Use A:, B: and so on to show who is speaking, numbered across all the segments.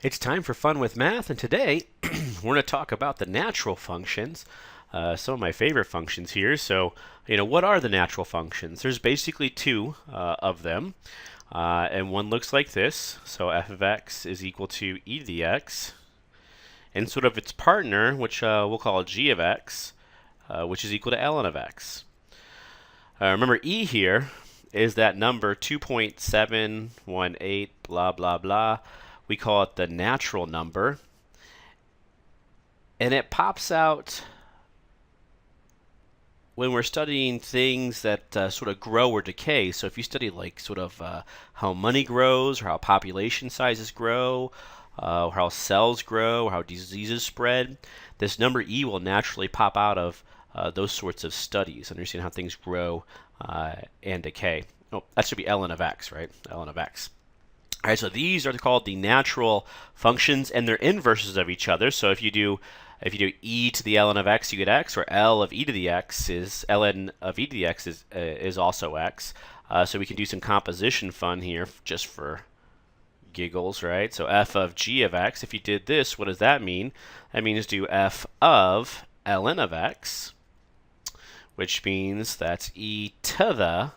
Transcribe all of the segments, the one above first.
A: It's time for fun with math, and today we're going to talk about the natural functions, some of my favorite functions here. So, what are the natural functions? There's basically two of them, and one looks like this. So f of x is equal to e to the x, and sort of its partner, which we'll call g of x, which is equal to ln of x. Remember, e here is that number 2.718 blah blah blah. We call it the natural number, and it pops out when we're studying things that sort of grow or decay. So if you study like sort of how money grows, or how population sizes grow, or how cells grow, or how diseases spread, this number e will naturally pop out of those sorts of studies, understand how things grow and decay. Oh, that should be ln of x, right? ln of x. All right, so these are called the natural functions, and they're inverses of each other. So if you do e to the ln of x, you get x, or L of e to the x is ln of e to the x is also x. So we can do some composition fun here just for giggles, right? So f of g of x, if you did this, what does that mean? That means do f of ln of x, which means that's e to the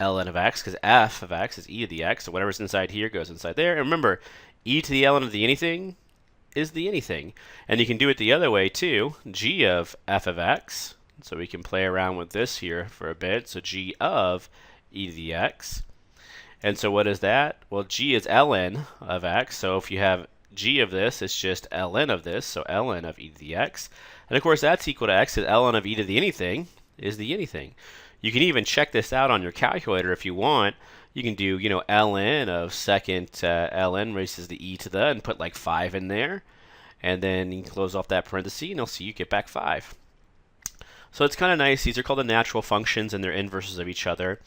A: ln of x, because f of x is e to the x, so whatever's inside here goes inside there. And remember, e to the ln of the anything is the anything. And you can do it the other way too, g of f of x. So we can play around with this here for a bit. So g of e to the x. And so what is that? Well, g is ln of x. So if you have g of this, it's just ln of this, so ln of e to the x. And of course, that's equal to x, because ln of e to the anything is the anything. You can even check this out on your calculator if you want. You can do, ln of second ln raises the e to the, and put like 5 in there. And then you can close off that parenthesis, and you'll see you get back 5. So it's kind of nice. These are called the natural functions, and they're inverses of each other.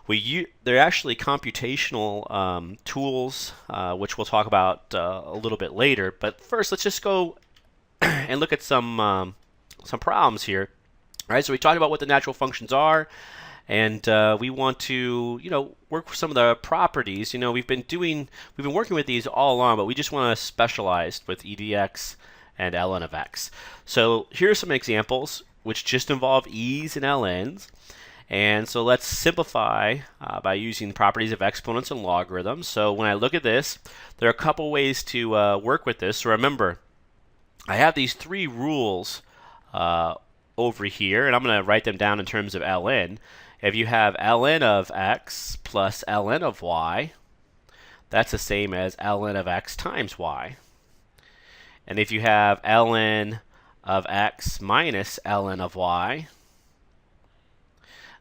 A: They're actually computational tools, which we'll talk about a little bit later. But first, let's just go and look at some problems here. All right, so we talked about what the natural functions are, and we want to, work with some of the properties. We've been working with these all along, but we just want to specialize with e to the x and ln of x. So here are some examples which just involve e's and ln's. And so let's simplify by using the properties of exponents and logarithms. So when I look at this, there are a couple ways to work with this. So remember, I have these three rules over here, and I'm going to write them down in terms of ln. If you have ln of x plus ln of y, that's the same as ln of x times y. And if you have ln of x minus ln of y,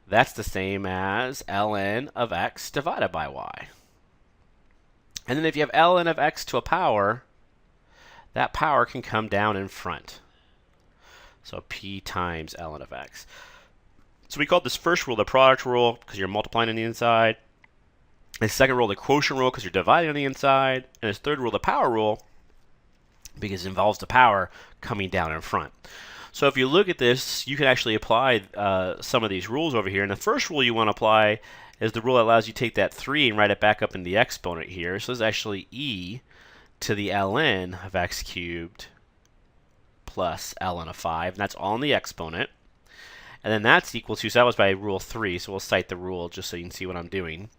A: that's the same as ln of x divided by y. And then if you have ln of x to a power, that power can come down in front. So p times ln of x. So we call this first rule the product rule because you're multiplying on the inside. The second rule the quotient rule because you're dividing on the inside. And this third rule the power rule because it involves the power coming down in front. So if you look at this, you can actually apply some of these rules over here. And the first rule you want to apply is the rule that allows you to take that 3 and write it back up in the exponent here. So this is actually e to the ln of x cubed plus ln of 5, and that's all in the exponent. And then that's equal to, so that was by rule 3, so we'll cite the rule just so you can see what I'm doing.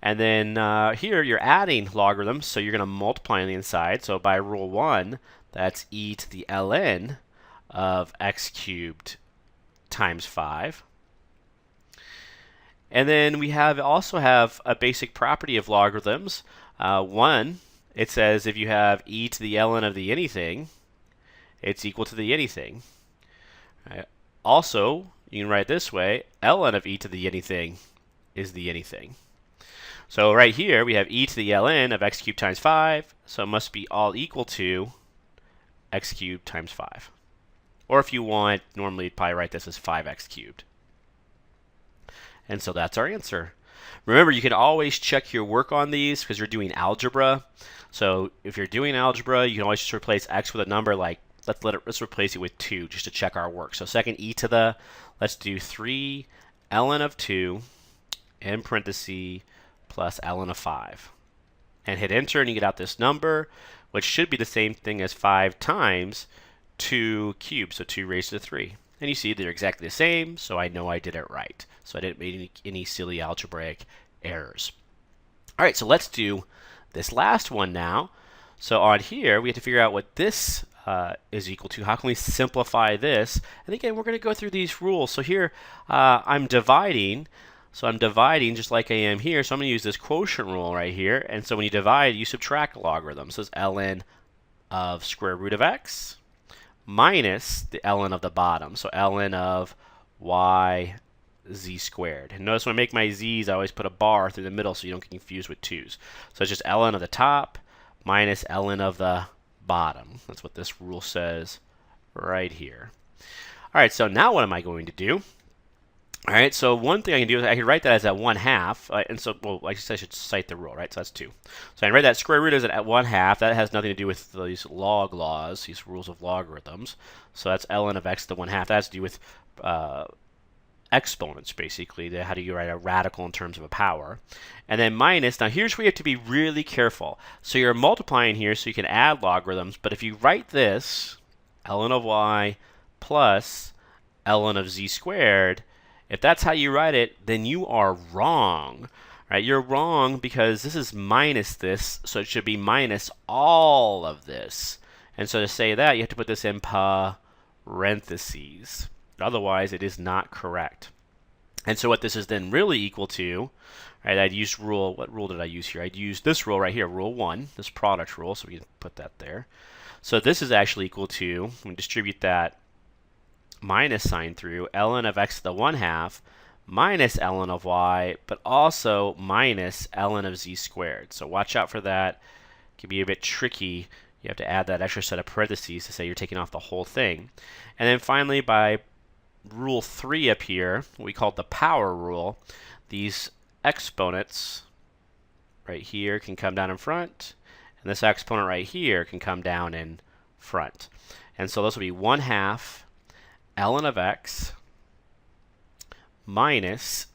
A: And then here you're adding logarithms, so you're going to multiply on the inside. So by rule 1, that's e to the ln of x cubed times 5. And then we also have a basic property of logarithms. One, it says if you have e to the ln of the anything, it's equal to the anything. Right. Also, you can write it this way, ln of e to the anything is the anything. So right here, we have e to the ln of x cubed times 5, so it must be all equal to x cubed times 5. Or if you want, normally you'd probably write this as 5x cubed. And so that's our answer. Remember, you can always check your work on these because you're doing algebra. So if you're doing algebra, you can always just replace x with a number like, let's replace it with 2 just to check our work. So second e to the, let's do 3 ln of 2 in parentheses plus ln of 5. and hit enter, and you get out this number, which should be the same thing as 5 times 2 cubed, so 2 raised to the 3. And you see they're exactly the same, so I know I did it right. So I didn't make any silly algebraic errors. All right, so let's do this last one now. So on here, we have to figure out what this is equal to. How can we simplify this? And again, we're going to go through these rules. So here, I'm dividing. So I'm dividing just like I am here. So I'm going to use this quotient rule right here. And so when you divide, you subtract logarithms. So it's ln of square root of x minus the ln of the bottom. So ln of y z squared. And notice when I make my z's, I always put a bar through the middle so you don't get confused with 2's. So it's just ln of the top minus ln of the bottom. That's what this rule says right here. All right, so now what am I going to do? All right, so one thing I can do is I can write that as at 1/2, and so, well, I guess I should cite the rule, right? So that's 2. So I can write that square root as at 1/2. That has nothing to do with these log laws, these rules of logarithms. So that's ln of x to the 1/2. That has to do with exponents, basically. How do you write a radical in terms of a power? And then minus. Now here's where you have to be really careful. So you're multiplying here so you can add logarithms, but if you write this, ln of y plus ln of z squared, if that's how you write it, then you are wrong. Right? You're wrong because this is minus this, so it should be minus all of this. And so to say that, you have to put this in parentheses. Otherwise, it is not correct. And so what this is then really equal to, right, I'd use rule, what rule did I use here? I'd use this rule right here, rule 1, this product rule, so we can put that there. So this is actually equal to, we distribute that minus sign through, ln of x to the 1/2 minus ln of y, but also minus ln of z squared. So watch out for that. It can be a bit tricky. You have to add that extra set of parentheses to say you're taking off the whole thing. And then finally, by rule 3 up here, we call it the power rule, these exponents right here can come down in front, and this exponent right here can come down in front. And so this will be 1/2 ln of x minus,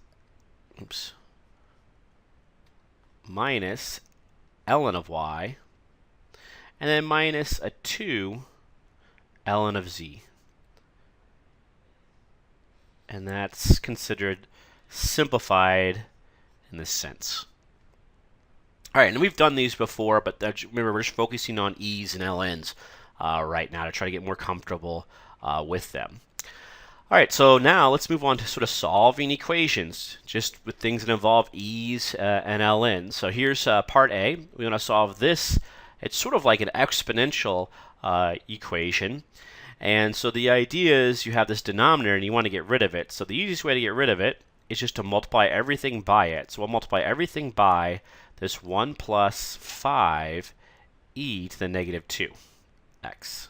A: minus ln of y, and then minus a 2 ln of z. And that's considered simplified in this sense. All right, and we've done these before, but remember, we're just focusing on e's and ln's right now to try to get more comfortable with them. All right, so now let's move on to sort of solving equations, just with things that involve e's and ln's. So here's part A. We want to solve this. It's sort of like an exponential equation. And so the idea is you have this denominator and you want to get rid of it. So the easiest way to get rid of it is just to multiply everything by it. So we'll multiply everything by this 1 plus 5 e to the negative 2x.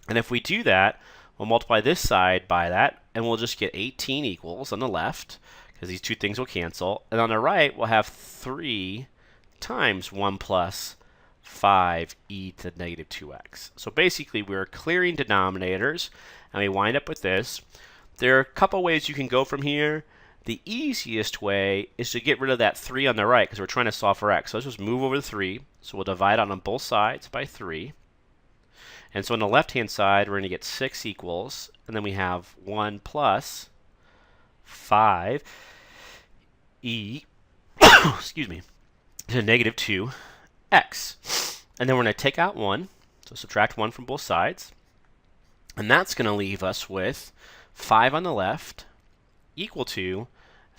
A: And if we do that, we'll multiply this side by that, and we'll just get 18 equals on the left, because these two things will cancel. And on the right, we'll have 3 times 1 plus 5e to the negative 2x. So basically, we're clearing denominators, and we wind up with this. There are a couple ways you can go from here. The easiest way is to get rid of that 3 on the right, because we're trying to solve for x. So let's just move over the 3. So we'll divide on both sides by 3. And so on the left-hand side, we're going to get 6 equals, and then we have 1 plus 5e, excuse me, to the negative 2x. And then we're going to take out 1, so subtract 1 from both sides. And that's going to leave us with 5 on the left equal to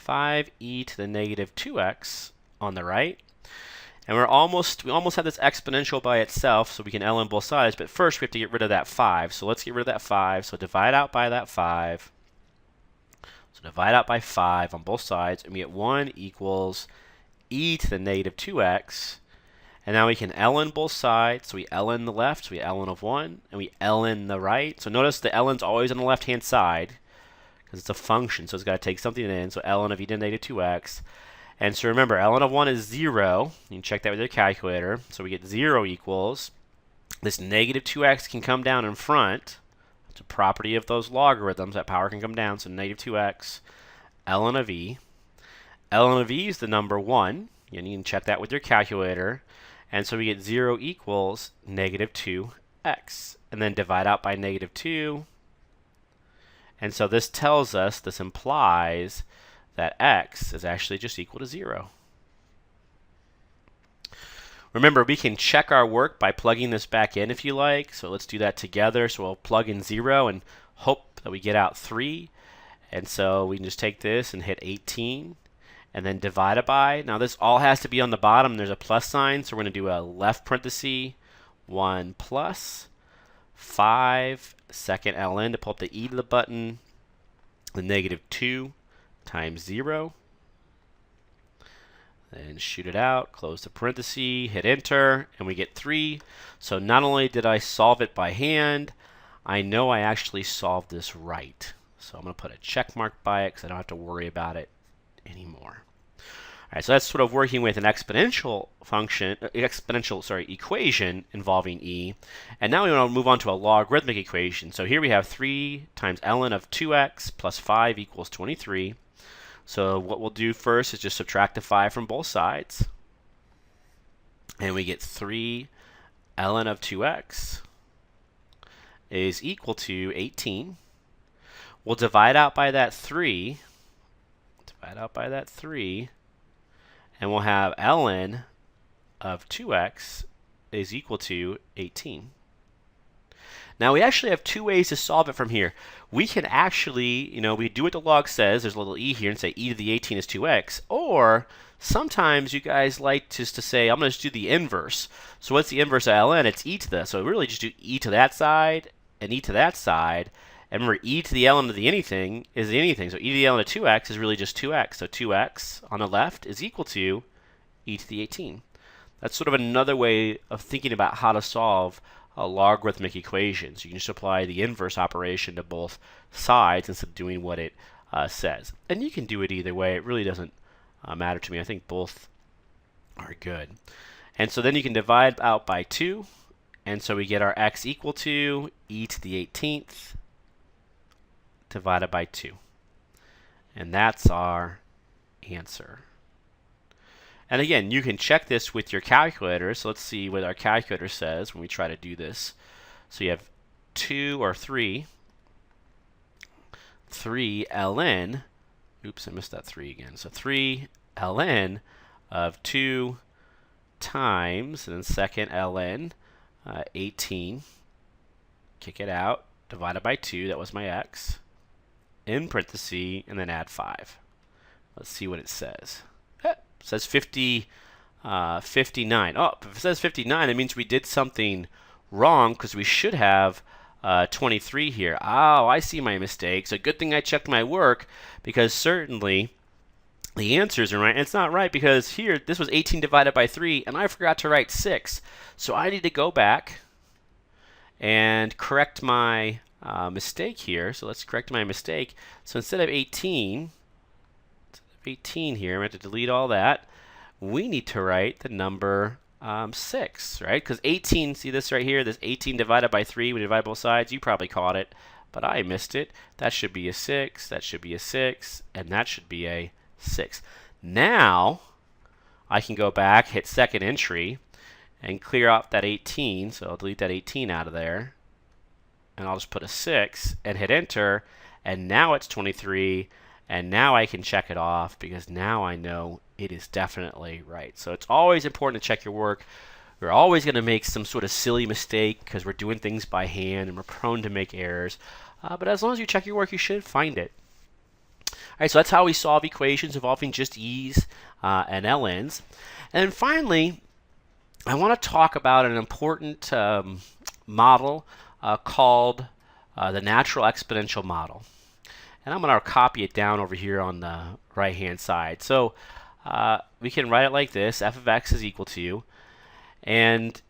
A: 5e to the negative 2x on the right. And we almost have this exponential by itself, so we can ln both sides. But first, we have to get rid of that 5. So let's get rid of that 5. So divide out by that 5. So divide out by 5 on both sides, and we get 1 equals e to the negative 2x. And now we can ln both sides. So we ln the left, so we ln of 1, and we ln the right. So notice the ln's always on the left-hand side, because it's a function, so it's got to take something in. So ln of e to the negative 2x. And so remember, ln of 1 is 0. You can check that with your calculator. So we get 0 equals. This negative 2x can come down in front. It's a property of those logarithms. That power can come down. So negative 2x ln of e. ln of e is the number 1. And you can check that with your calculator. And so we get 0 equals negative 2x. And then divide out by negative 2. And so this tells us, this implies that x is actually just equal to 0. Remember, we can check our work by plugging this back in if you like. So let's do that together. So we'll plug in 0 and hope that we get out 3. And so we can just take this and hit 18 and then divide it by. Now this all has to be on the bottom. There's a plus sign, so we're going to do a left parenthesis, 1 plus 5, second ln to pull up the e to the button, the negative 2 times 0. Then shoot it out, close the parenthesis, hit enter, and we get 3. So not only did I solve it by hand, I know I actually solved this right. So I'm going to put a check mark by it because I don't have to worry about it anymore. All right, so that's sort of working with an exponential equation involving e. And now we want to move on to a logarithmic equation. So here we have 3 times ln of 2x plus 5 equals 23. So what we'll do first is just subtract the 5 from both sides. And we get 3 ln of 2x is equal to 18. We'll divide out by that 3. And we'll have ln of 2x is equal to 18. Now we actually have two ways to solve it from here. We can actually, we do what the log says, there's a little e here, and say e to the 18 is 2x. Or sometimes you guys like just to say, I'm going to just do the inverse. So what's the inverse of ln? It's e to the, so really just do e to that side and e to that side. And remember, e to the ln of the anything is the anything. So e to the ln of 2x is really just 2x. So 2x on the left is equal to e to the 18. That's sort of another way of thinking about how to solve a logarithmic equation. So you can just apply the inverse operation to both sides instead of doing what it says. And you can do it either way. It really doesn't matter to me. I think both are good. And so then you can divide out by 2. And so we get our x equal to e to the 18th divided by 2. And that's our answer. And again, you can check this with your calculator. So let's see what our calculator says when we try to do this. So you have 2 or 3 ln, oops, I missed that 3 again. So 3 ln of 2 times, and then second ln, 18, kick it out, divided by 2, that was my x, in parentheses, and then add 5. Let's see what it says. It says 59. Oh, if it says 59, that means we did something wrong because we should have 23 here. Oh, I see my mistake. So good thing I checked my work, because certainly the answers are right. And it's not right because here, this was 18 divided by 3, and I forgot to write 6. So I need to go back and correct my mistake here. So let's correct my mistake. So instead of 18 here, I'm going to delete all that. We need to write the number 6, right? Because 18, see this right here, this 18 divided by 3, we divide both sides. You probably caught it, but I missed it. That should be a 6, that should be a 6, and that should be a 6. Now, I can go back, hit second entry, and clear out that 18. So I'll delete that 18 out of there. And I'll just put a 6 and hit enter. And now it's 23. And now I can check it off because now I know it is definitely right. So it's always important to check your work. We're always going to make some sort of silly mistake because we're doing things by hand and we're prone to make errors. But as long as you check your work, you should find it. All right, so that's how we solve equations involving just e's and ln's. And then finally, I want to talk about an important model called the natural exponential model. And I'm going to copy it down over here on the right-hand side. So we can write it like this: f of x is equal to, and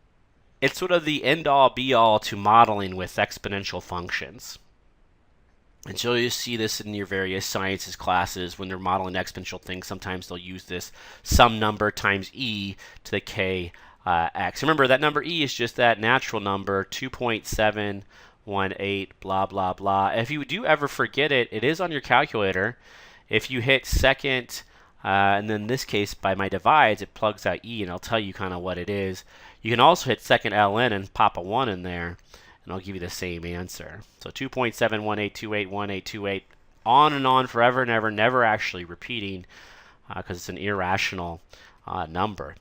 A: it's sort of the end-all, be-all to modeling with exponential functions. And so you see this in your various sciences classes when they're modeling exponential things. Sometimes they'll use this some number times e to the k x. Remember, that number e is just that natural number, 2.718, blah, blah, blah. If you do ever forget it, it is on your calculator. If you hit second And then in this case, by my divides, it plugs out e, and I'll tell you kind of what it is. You can also hit second ln and pop a 1 in there, and I'll give you the same answer. So 2.718281828, on and on forever and ever, never actually repeating, because it's an irrational number.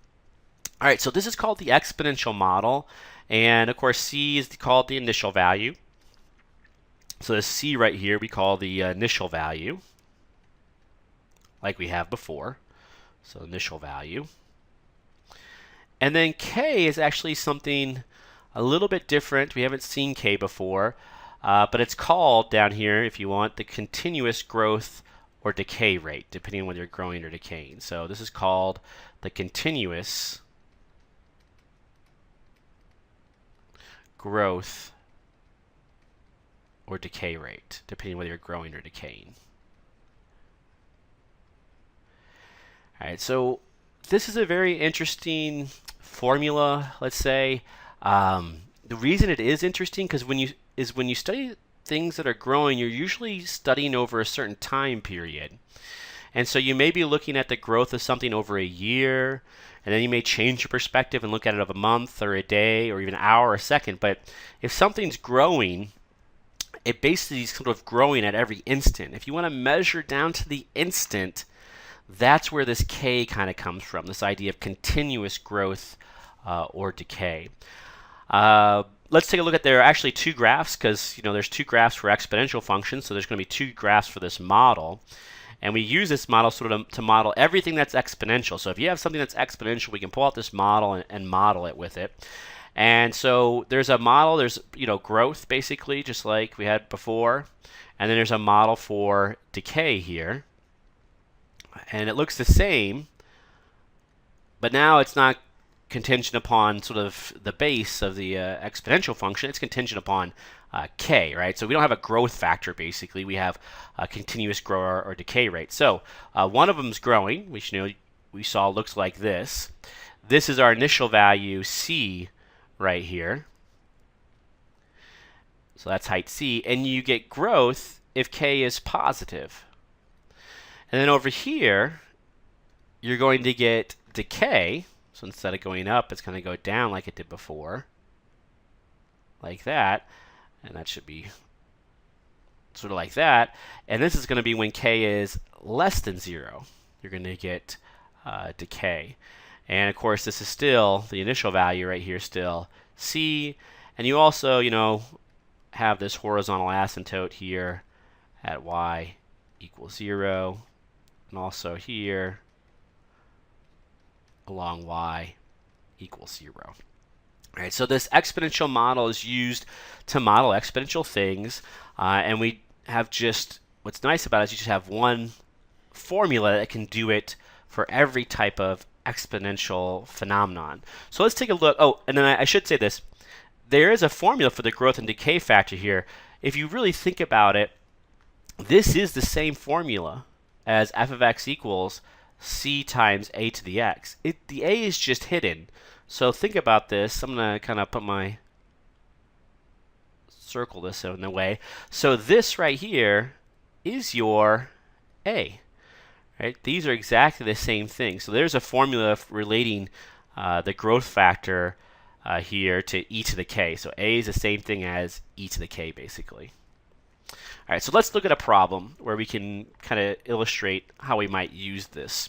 A: All right, so this is called the exponential model, and of course c is called the initial value. So this c right here we call the initial value, like we have before. So initial value. And then k is actually something a little bit different. We haven't seen k before, but it's called down here, if you want, the continuous growth or decay rate, depending on whether you're growing or decaying. So this is called the continuous growth or decay rate, depending on whether you're growing or decaying. All right, so this is a very interesting formula, let's say. The reason it is interesting because when you study things that are growing, you're usually studying over a certain time period. And so you may be looking at the growth of something over a year, and then you may change your perspective and look at it of a month or a day or even an hour or a second. But if something's growing, it basically is sort of growing at every instant. If you want to measure down to the instant, that's where this K kind of comes from, this idea of continuous growth or decay. Let's take a look at, there are actually two graphs, because there's two graphs for exponential functions, so there's going to be two graphs for this model. And we use this model sort of to model everything that's exponential. So if you have something that's exponential, we can pull out this model and model it with it. And so there's a model, there's growth basically, just like we had before. And then there's a model for decay here. And it looks the same, but now it's not contingent upon sort of the base of the exponential function. It's contingent upon k, right? So we don't have a growth factor, basically. We have a continuous growth or decay rate. So one of them is growing, which we saw looks like this. This is our initial value, c, right here. So that's height c. And you get growth if k is positive. And then over here, you're going to get decay. So instead of going up, it's going to go down like it did before, like that. And that should be sort of like that. And this is going to be when k is less than 0. You're going to get decay. And of course, this is still the initial value right here, still c. And you also, have this horizontal asymptote here at y equals 0. And also here along y equals 0. All right, so this exponential model is used to model exponential things, and we have what's nice about it is you just have one formula that can do it for every type of exponential phenomenon. So let's take a look. Oh, and then I should say this. There is a formula for the growth and decay factor here. If you really think about it, this is the same formula as f of x equals c times a to the x. The a is just hidden. So think about this. I'm going to kind of circle this in a way. So this right here is your a. Right? These are exactly the same thing. So there's a formula relating the growth factor here to e to the k. So a is the same thing as e to the k, basically. All right, so let's look at a problem where we can kind of illustrate how we might use this.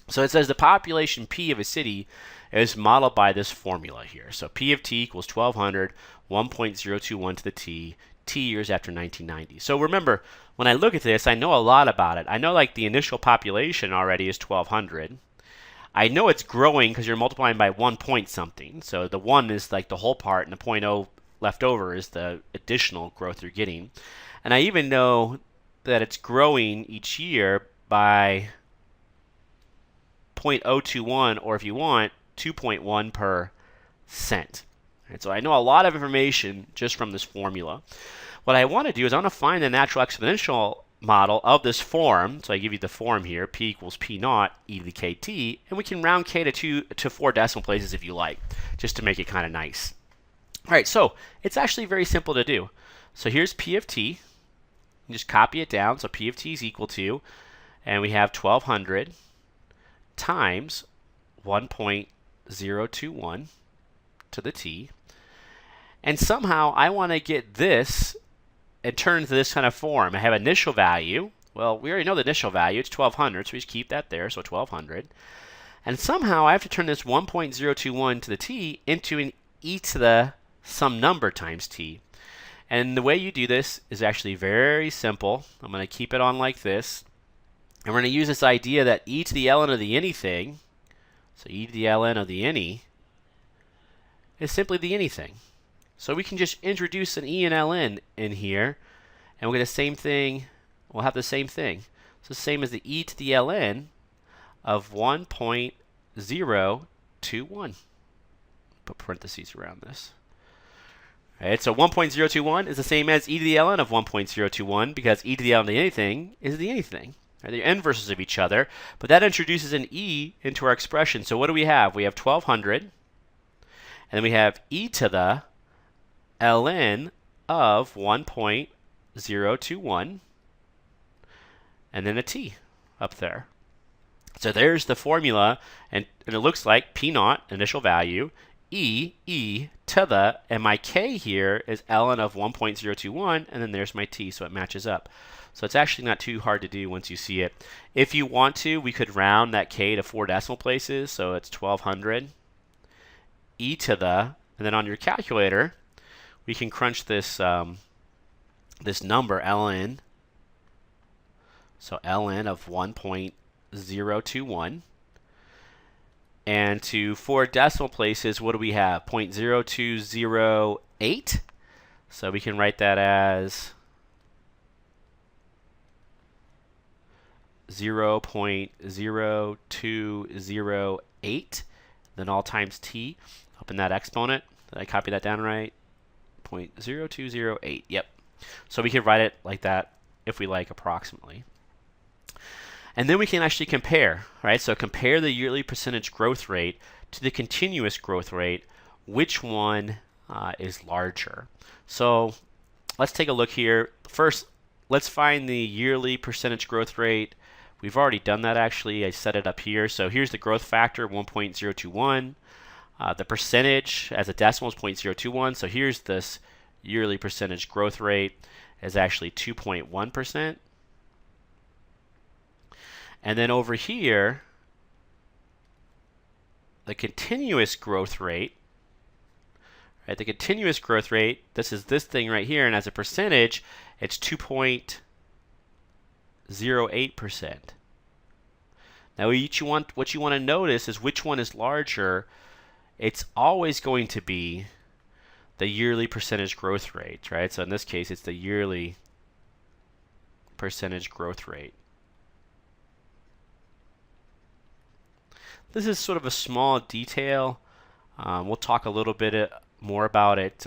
A: So it says the population P of a city is modeled by this formula here. So P of t equals 1200, 1.021 to the t years after 1990. So remember, when I look at this, I know a lot about it. I know like the initial population already is 1200. I know it's growing because you're multiplying by 1 point something. So the 1 is like the whole part, and the 0.0 left over is the additional growth you're getting. And I even know that it's growing each year by 0.021, or if you want, 2.1%. Right, so I know a lot of information just from this formula. What I want to do is I want to find the natural exponential model of this form. So I give you the form here, p equals p naught e to the kt, and we can round k to 4 decimal places if you like, just to make it kind of nice. All right, so it's actually very simple to do. So here's p of t. You just copy it down. So p of t is equal to, And we have 1200 times 1.021 to the t. And somehow I want to get this and turn to this kind of form. I have initial value. Well, we already know the initial value. It's 1200, so we just keep that there, so 1200. And somehow I have to turn this 1.021 to the t into an e to the some number times t. And the way you do this is actually very simple. I'm going to keep it on like this. And we're going to use this idea that e to the ln of the anything, so e to the ln of the any, is simply the anything. So we can just introduce an e and ln in here, and we'll get the same thing. We'll have the same thing. So the same as the e to the ln of 1.021. Put parentheses around this. All right, so 1.021 is the same as e to the ln of 1.021 because e to the ln of the anything is the anything. Right, they're inverses of each other, but that introduces an e into our expression. So what do we have? We have 1200, and then we have e to the ln of 1.021, and then a t up there. So there's the formula, and it looks like P naught, initial value, e to the, and my k here is ln of 1.021, and then there's my t, so it matches up. So it's actually not too hard to do once you see it. If you want to, we could round that k to 4 decimal places, so it's 1200, e to the, and then on your calculator, we can crunch this this number, ln, so ln of 1.021. And to 4 decimal places, what do we have? 0.0208. So we can write that as 0.0208, then all times t up in that exponent. Did I copy that down right? 0.0208. Yep. So we could write it like that if we like, approximately. And then we can actually compare, right? So compare the yearly percentage growth rate to the continuous growth rate. Which one is larger? So let's take a look here. First, let's find the yearly percentage growth rate. We've already done that, actually. I set it up here. So here's the growth factor, 1.021. The percentage as a decimal is 0.021. So here's this yearly percentage growth rate is actually 2.1%. And then over here, the continuous growth rate, right? The continuous growth rate, this is this thing right here, and as a percentage, it's 2.08%. Now, what you want to notice is which one is larger. It's always going to be the yearly percentage growth rate, right? So in this case, it's the yearly percentage growth rate. This is sort of a small detail. We'll talk a little bit more about it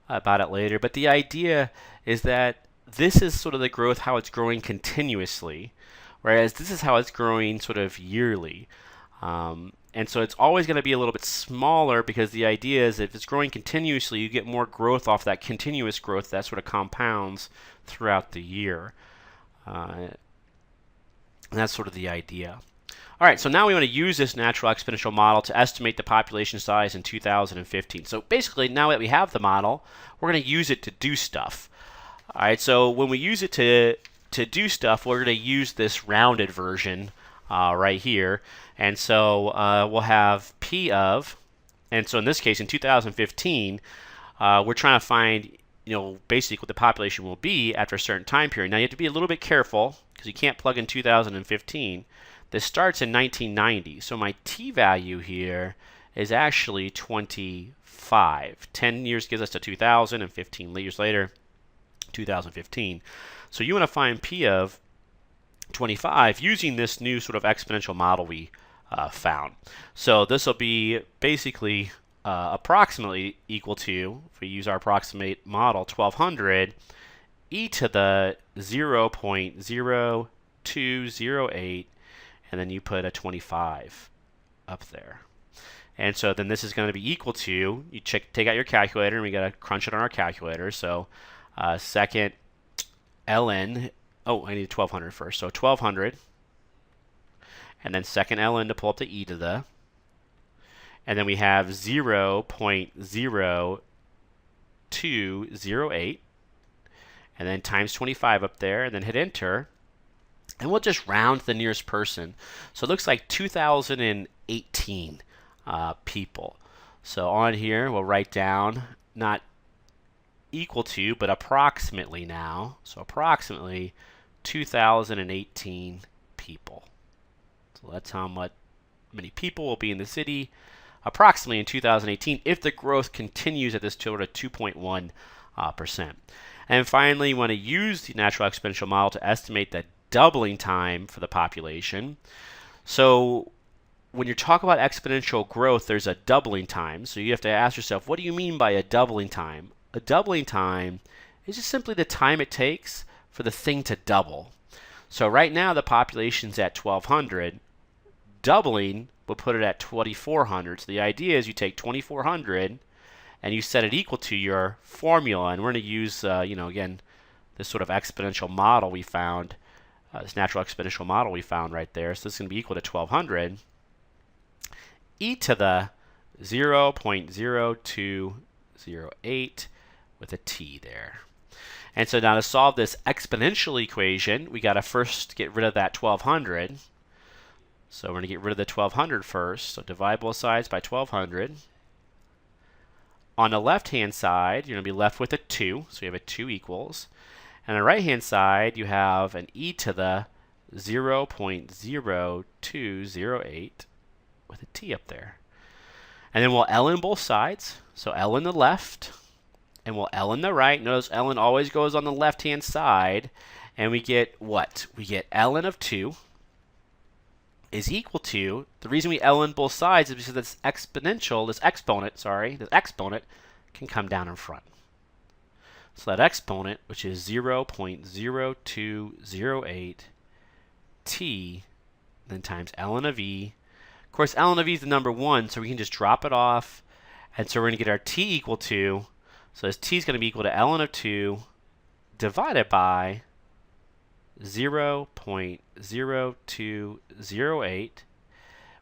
A: later. But the idea is that this is sort of the growth, how it's growing continuously, whereas this is how it's growing sort of yearly. And so it's always going to be a little bit smaller because the idea is if it's growing continuously, you get more growth off that continuous growth that sort of compounds throughout the year. And that's sort of the idea. All right, so now we want to use this natural exponential model to estimate the population size in 2015. So basically, now that we have the model, we're going to use it to do stuff. All right, so when we use it to do stuff, we're going to use this rounded version right here. And so we'll have P of, and so in this case, in 2015, we're trying to find, basically what the population will be after a certain time period. Now, you have to be a little bit careful because you can't plug in 2015. This starts in 1990, so my t value here is actually 25. 10 years gives us to 2000, and 15 years later, 2015. So you want to find P of 25 using this new sort of exponential model we found. So this will be basically approximately equal to, if we use our approximate model, 1200 e to the 0.0208, and then you put a 25 up there. And so then this is going to be equal to, you take out your calculator, and we got to crunch it on our calculator. So second ln oh, I need 1200 first. So 1200, and then second ln to pull up the e to the, and then we have 0.0208, and then times 25 up there, and then hit enter. And we'll just round to the nearest person. So it looks like 2018 people. So on here, we'll write down not equal to, but approximately now. So approximately 2018 people. So that's how many people will be in the city approximately in 2018 if the growth continues at this sort of 2.1%. And finally, you want to use the natural exponential model to estimate the doubling time for the population. So when you talk about exponential growth, there's a doubling time. So you have to ask yourself, what do you mean by a doubling time? A doubling time is just simply the time it takes for the thing to double. So right now the population's at 1,200. Doubling will put it at 2,400. So the idea is you take 2,400 and you set it equal to your formula. And we're going to use, again, this sort of exponential model we found, this natural exponential model we found right there. So this is going to be equal to 1,200 e to the 0.0208 with a t there. And so now to solve this exponential equation, we got to first get rid of that 1,200. So we're going to get rid of the 1,200 first. So divide both sides by 1,200. On the left-hand side, you're going to be left with a 2. So you have a 2 equals. And on the right-hand side, you have an e to the 0.0208 with a t up there. And then we'll ln both sides. So ln the left, and we'll ln the right. Notice ln always goes on the left-hand side. And we get what? We get ln of 2 is equal to, the reason we ln both sides is because this exponent can come down in front. So that exponent, which is 0.0208 t, then times ln of e. Of course, ln of e is the number 1, so we can just drop it off. And so we're going to get our t equal to, so this t is going to be equal to ln of 2 divided by 0.0208,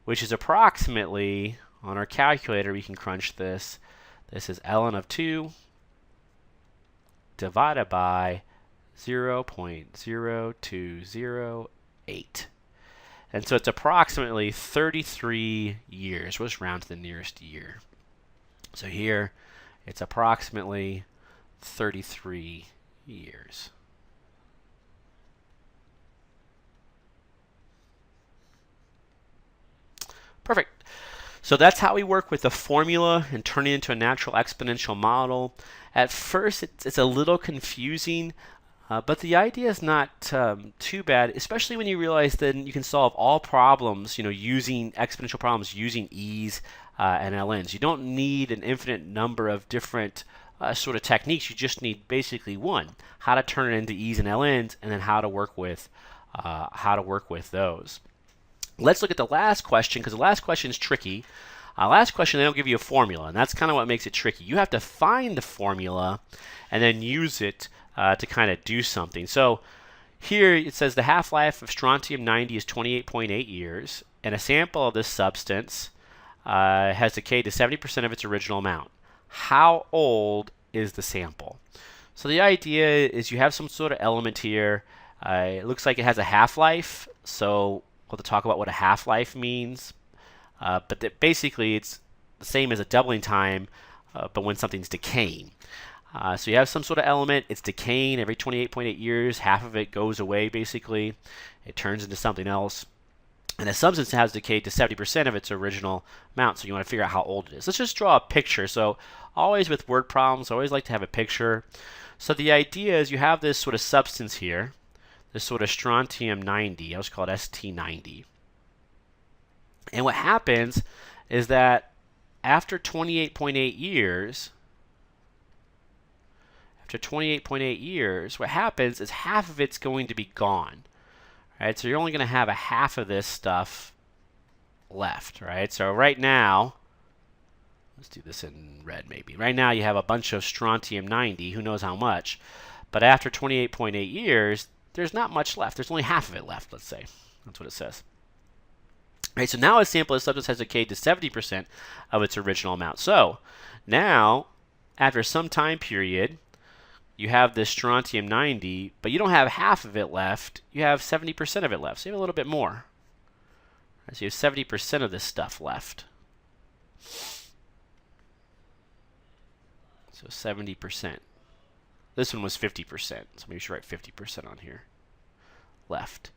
A: which is approximately, on our calculator we can crunch this, this is ln of 2 divided by 0.0208. And so it's approximately 33 years. We'll just round to the nearest year. So here it's approximately 33 years. Perfect. So that's how we work with the formula and turn it into a natural exponential model. At first, it's a little confusing, but the idea is not too bad, especially when you realize that you can solve all problems, using exponential problems using e's and ln's. You don't need an infinite number of different sort of techniques. You just need basically one: how to turn it into e's and ln's, and then how to work with those. Let's look at the last question, because the last question is tricky. Last question, they don't give you a formula, and that's kind of what makes it tricky. You have to find the formula and then use it to kind of do something. So here it says the half-life of strontium-90 is 28.8 years, and a sample of this substance has decayed to 70% of its original amount. How old is the sample? So the idea is you have some sort of element here. It looks like it has a half-life, so we'll have to talk about what a half-life means. But basically, it's the same as a doubling time, but when something's decaying. So you have some sort of element, it's decaying every 28.8 years, half of it goes away basically, it turns into something else. And the substance has decayed to 70% of its original amount, so you want to figure out how old it is. Let's just draw a picture. So always with word problems, I always like to have a picture. So the idea is you have this sort of substance here, this sort of strontium-90, I always call it ST90. And what happens is that after 28.8 years, what happens is half of it's going to be gone. Right? So you're only going to have a half of this stuff left. Right? So right now, let's do this in red maybe. Right now you have a bunch of strontium-90, who knows how much. But after 28.8 years, there's not much left. There's only half of it left, let's say. That's what it says. All right, so now a sample of substance has decayed to 70% of its original amount. So now, after some time period, you have this strontium-90, but you don't have half of it left. You have 70% of it left. So you have a little bit more. So you have 70% of this stuff left. So 70%. This one was 50%. So maybe we should write 50% on here. Left.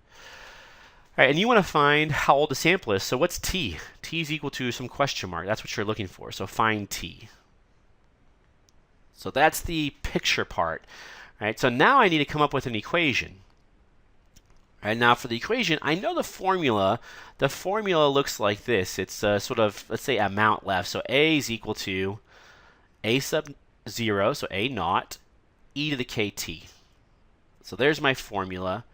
A: All right, and you want to find how old the sample is. So what's t? T is equal to some question mark. That's what you're looking for. So find t. So that's the picture part. All right, so now I need to come up with an equation. All right, now for the equation, I know the formula. The formula looks like this. It's sort of, let's say, amount left. So A is equal to A sub 0, so A naught, e to the kt. So there's my formula.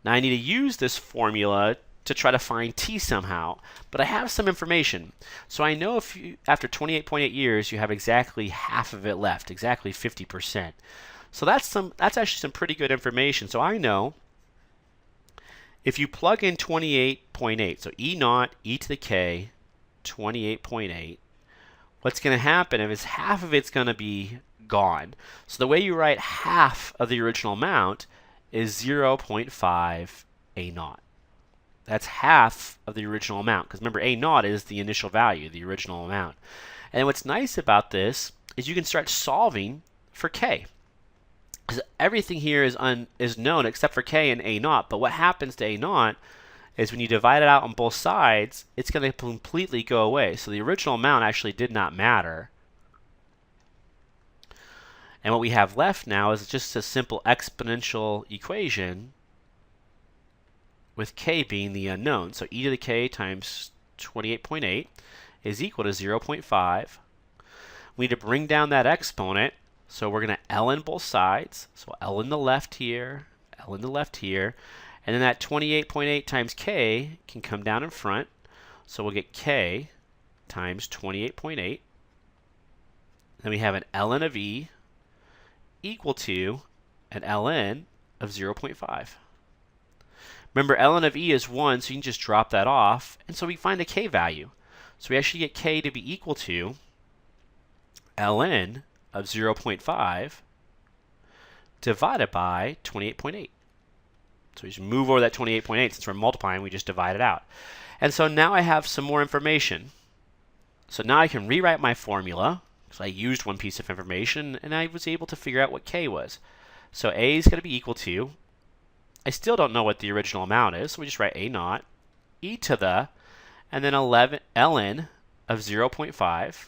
A: Now I need to use this formula to try to find t somehow, but I have some information. So I know if you, after 28.8 years, you have exactly half of it left, exactly 50%. So that's actually some pretty good information. So I know if you plug in 28.8, so e naught, e to the k, 28.8, what's going to happen is half of it's going to be gone. So the way you write half of the original amount is 0.5 A naught. That's half of the original amount, because remember, A naught is the initial value, the original amount. And what's nice about this is you can start solving for k. Because everything here is known except for k and A naught. But what happens to A naught is when you divide it out on both sides, it's going to completely go away. So the original amount actually did not matter. And what we have left now is just a simple exponential equation with k being the unknown. So e to the k times 28.8 is equal to 0.5. We need to bring down that exponent. So we're going to ln both sides. So L in the left here, L in the left here. And then that 28.8 times k can come down in front. So we'll get k times 28.8. Then we have an ln of e equal to an ln of 0.5. Remember, ln of e is 1, so you can just drop that off. And so we find the k value. So we actually get k to be equal to ln of 0.5 divided by 28.8. So we just move over that 28.8. Since we're multiplying, we just divide it out. And so now I have some more information. So now I can rewrite my formula. So I used one piece of information, and I was able to figure out what k was. So A is going to be equal to, I still don't know what the original amount is, so we just write A naught, e to the, and then 11 ln of 0.5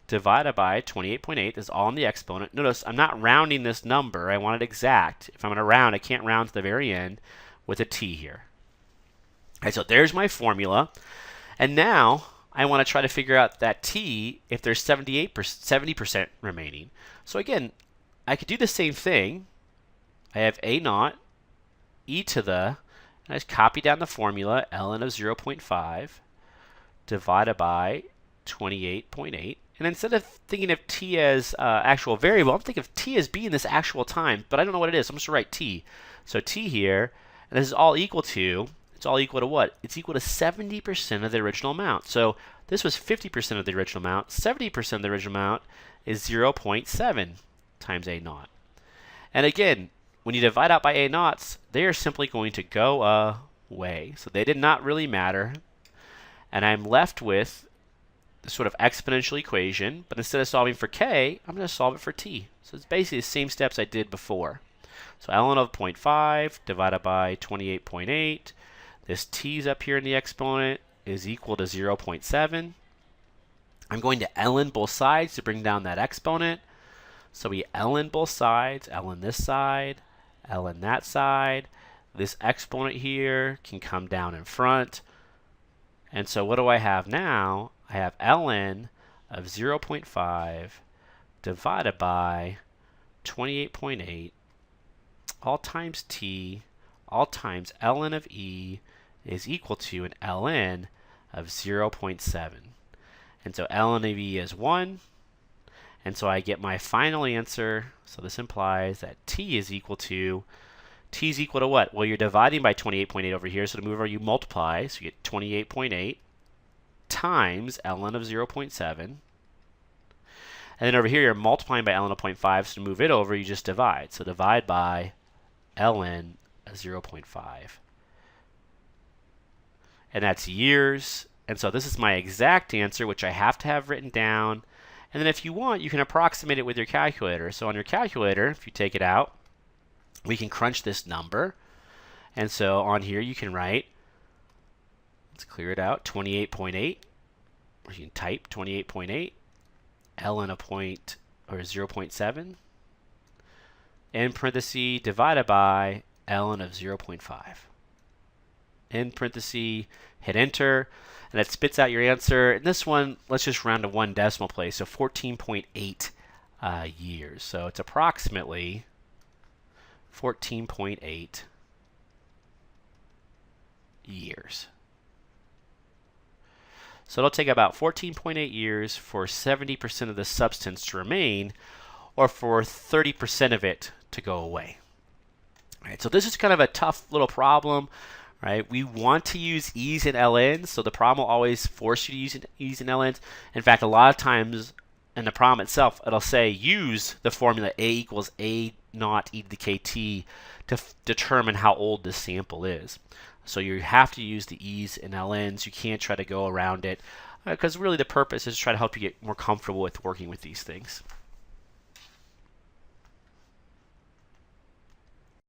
A: divided by 28.8 is all in the exponent. Notice I'm not rounding this number. I want it exact. If I'm going to round, I can't round to the very end with a t here. All right, so there's my formula. And now I want to try to figure out that t if there's 70% remaining. So again, I could do the same thing. I have A naught, e to the, and I just copy down the formula, ln of 0.5 divided by 28.8. And instead of thinking of t as actual variable, I'm thinking of t as being this actual time, but I don't know what it is. So I'm just going to write t. So t here, and this is all equal to, it's all equal to what? It's equal to 70% of the original amount. So this was 50% of the original amount. 70% of the original amount is 0.7 times A naught. And again, when you divide out by A naughts, they are simply going to go away. So they did not really matter. And I'm left with the sort of exponential equation, but instead of solving for k, I'm going to solve it for t. So it's basically the same steps I did before. So ln of 0.5 divided by 28.8. This t's up here in the exponent is equal to 0.7. I'm going to ln both sides to bring down that exponent. So we ln both sides, ln this side, ln that side. This exponent here can come down in front. And so what do I have now? I have ln of 0.5 divided by 28.8 all times t all times ln of e is equal to an ln of 0.7. And so ln of e is 1. And so I get my final answer. So this implies that t is equal to T is equal to what? Well, you're dividing by 28.8 over here, so to move over, you multiply, so you get 28.8 times ln of 0.7. And then over here, you're multiplying by ln of 0.5, so to move it over, you just divide. So divide by ln of 0.5. And that's years. And so this is my exact answer, which I have to have written down. And then if you want, you can approximate it with your calculator. So on your calculator, if you take it out, we can crunch this number. And so on here, you can write, let's clear it out, 28.8. Or you can type 28.8, ln of 0.7, in parentheses, divided by ln of 0.5. In parentheses, hit enter, and it spits out your answer. And this one, let's just round to one decimal place, so 14.8 years. So it's approximately 14.8 years. So it'll take about 14.8 years for 70% of the substance to remain, or for 30% of it to go away. All right, so this is kind of a tough little problem. Right? We want to use E's and ln's, so the problem will always force you to use E's and ln's. In fact, a lot of times in the problem itself, it'll say use the formula A equals A naught e to the kt to determine how old this sample is. So you have to use the E's and ln's. You can't try to go around it, because really the purpose is to try to help you get more comfortable with working with these things.